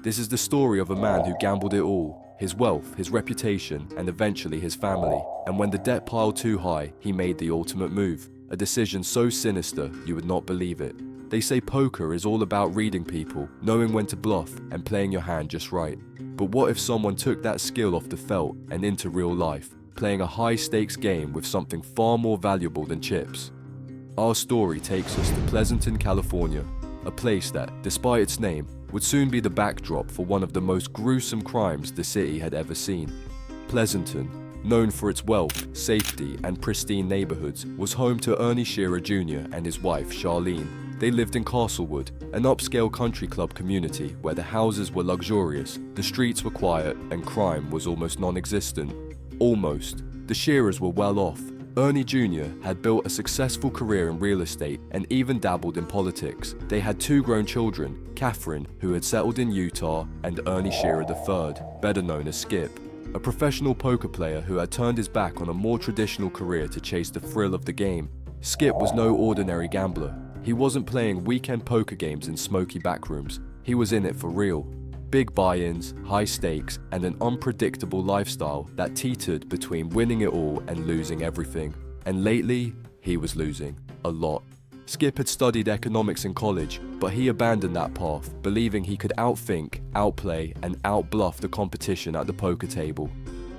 This is the story of a man who gambled it all, his wealth, his reputation, and eventually his family. And when the debt piled too high, he made the ultimate move, a decision so sinister you would not believe it. They say poker is all about reading people, knowing when to bluff, and playing your hand just right. But what if someone took that skill off the felt and into real life, playing a high-stakes game with something far more valuable than chips? Our story takes us to Pleasanton, California, a place that, despite its name, would soon be the backdrop for one of the most gruesome crimes the city had ever seen. Pleasanton, known for its wealth, safety, and pristine neighborhoods, was home to Ernie Shearer Jr. and his wife, Charlene. They lived in Castlewood, an upscale country club community where the houses were luxurious, the streets were quiet, and crime was almost non-existent. Almost. The Shearers were well off. Ernie Jr. had built a successful career in real estate and even dabbled in politics. They had 2 grown children, Catherine, who had settled in Utah, and Ernie Shearer III, better known as Skip, a professional poker player who had turned his back on a more traditional career to chase the thrill of the game. Skip was no ordinary gambler. He wasn't playing weekend poker games in smoky backrooms. He was in it for real. Big buy-ins, high stakes, and an unpredictable lifestyle that teetered between winning it all and losing everything. And lately, he was losing. A lot. Skip had studied economics in college, but he abandoned that path, believing he could outthink, outplay, and outbluff the competition at the poker table.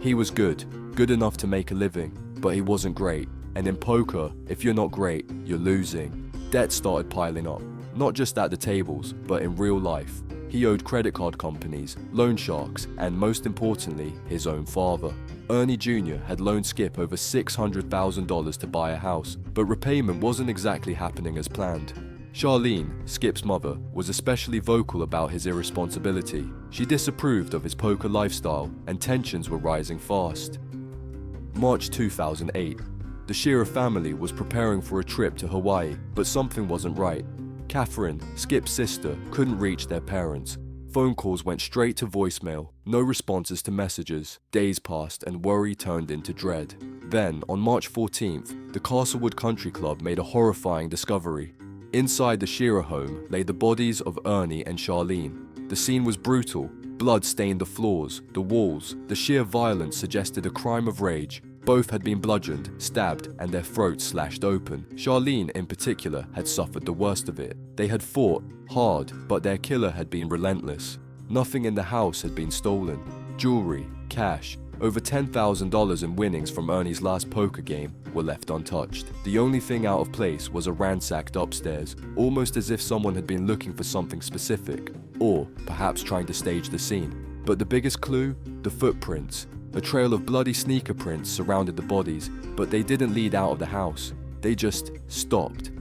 He was good enough to make a living, but he wasn't great. And in poker, if you're not great, you're losing. Debt started piling up, not just at the tables, but in real life. He owed credit card companies, loan sharks, and most importantly, his own father. Ernie Jr. had loaned Skip over $600,000 to buy a house, but repayment wasn't exactly happening as planned. Charlene, Skip's mother, was especially vocal about his irresponsibility. She disapproved of his poker lifestyle, and tensions were rising fast. March 2008. The Shearer family was preparing for a trip to Hawaii, but something wasn't right. Catherine, Skip's sister, couldn't reach their parents. Phone calls went straight to voicemail, no responses to messages. Days passed and worry turned into dread. Then, on March 14th, the Castlewood Country Club made a horrifying discovery. Inside the Shearer home lay the bodies of Ernie and Charlene. The scene was brutal. Blood stained the floors, the walls. The sheer violence suggested a crime of rage. Both had been bludgeoned, stabbed, and their throats slashed open. Charlene, in particular, had suffered the worst of it. They had fought hard, but their killer had been relentless. Nothing in the house had been stolen. Jewelry, cash, over $10,000 in winnings from Ernie's last poker game were left untouched. The only thing out of place was a ransacked upstairs, almost as if someone had been looking for something specific, or perhaps trying to stage the scene. But the biggest clue? The footprints. A trail of bloody sneaker prints surrounded the bodies, but they didn't lead out of the house. They just stopped.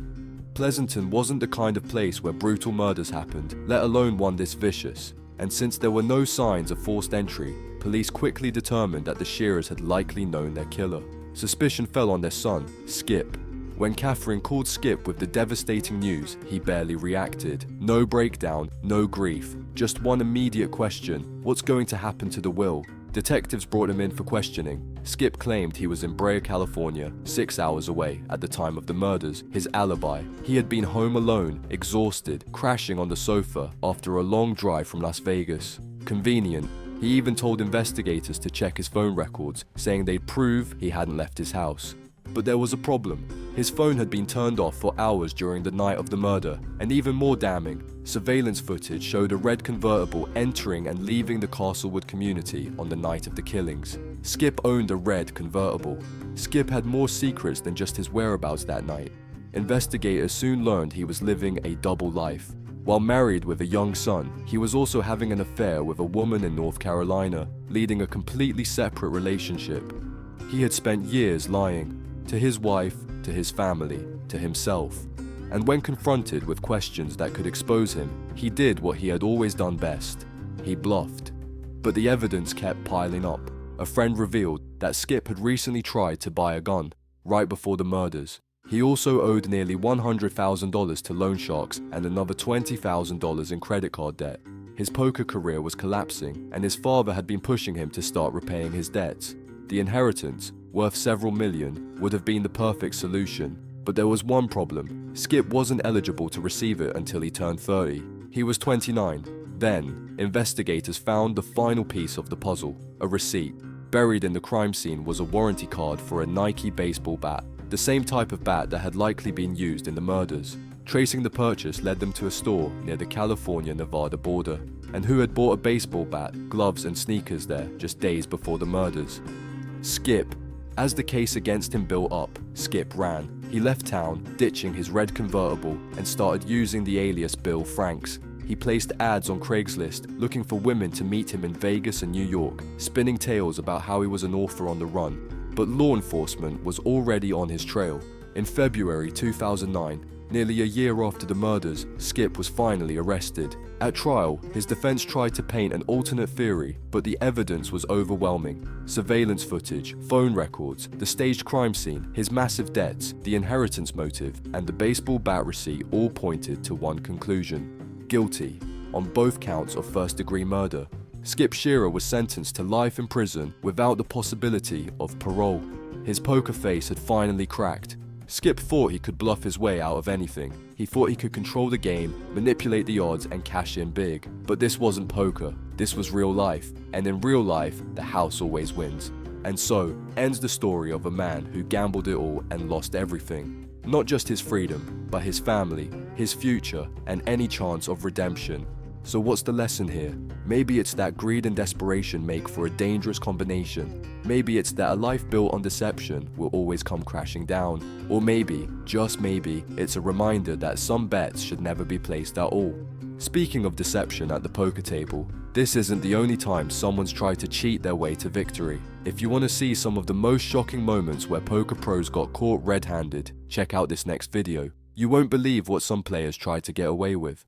Pleasanton wasn't the kind of place where brutal murders happened, let alone one this vicious. And since there were no signs of forced entry, police quickly determined that the Shearers had likely known their killer. Suspicion fell on their son, Skip. When Catherine called Skip with the devastating news, he barely reacted. No breakdown, no grief, just one immediate question: what's going to happen to the will? Detectives brought him in for questioning. Skip claimed he was in Brea, California, 6 hours away at the time of the murders. His alibi: he had been home alone, exhausted, crashing on the sofa after a long drive from Las Vegas. Convenient. He even told investigators to check his phone records, saying they'd prove he hadn't left his house. But there was a problem. His phone had been turned off for hours during the night of the murder, and even more damning, surveillance footage showed a red convertible entering and leaving the Castlewood community on the night of the killings. Skip owned a red convertible. Skip had more secrets than just his whereabouts that night. Investigators soon learned he was living a double life. While married with a young son, he was also having an affair with a woman in North Carolina, leading a completely separate relationship. He had spent years lying. To his wife, to his family, to himself. And when confronted with questions that could expose him, he did what he had always done best. He bluffed. But the evidence kept piling up. A friend revealed that Skip had recently tried to buy a gun, right before the murders. He also owed nearly $100,000 to loan sharks and another $20,000 in credit card debt. His poker career was collapsing, and his father had been pushing him to start repaying his debts. The inheritance, worth several million, would have been the perfect solution. But there was one problem. Skip wasn't eligible to receive it until he turned 30. He was 29. Then, investigators found the final piece of the puzzle, a receipt. Buried in the crime scene was a warranty card for a Nike baseball bat, the same type of bat that had likely been used in the murders. Tracing the purchase led them to a store near the California-Nevada border, and who had bought a baseball bat, gloves and sneakers there just days before the murders? Skip. As the case against him built up, Skip ran. He left town, ditching his red convertible, and started using the alias Bill Franks. He placed ads on Craigslist, looking for women to meet him in Vegas and New York, spinning tales about how he was an author on the run. But law enforcement was already on his trail. In February 2009, nearly a year after the murders, Skip was finally arrested. At trial, his defense tried to paint an alternate theory, but the evidence was overwhelming. Surveillance footage, phone records, the staged crime scene, his massive debts, the inheritance motive, and the baseball bat receipt all pointed to one conclusion: guilty on both counts of first-degree murder. Skip Shearer was sentenced to life in prison without the possibility of parole. His poker face had finally cracked. Skip thought he could bluff his way out of anything. He thought he could control the game, manipulate the odds, and cash in big. But this wasn't poker, this was real life, and in real life, the house always wins. And so, ends the story of a man who gambled it all and lost everything. Not just his freedom, but his family, his future, and any chance of redemption. So what's the lesson here? Maybe it's that greed and desperation make for a dangerous combination. Maybe it's that a life built on deception will always come crashing down. Or maybe, just maybe, it's a reminder that some bets should never be placed at all. Speaking of deception at the poker table, this isn't the only time someone's tried to cheat their way to victory. If you want to see some of the most shocking moments where poker pros got caught red-handed, check out this next video. You won't believe what some players tried to get away with.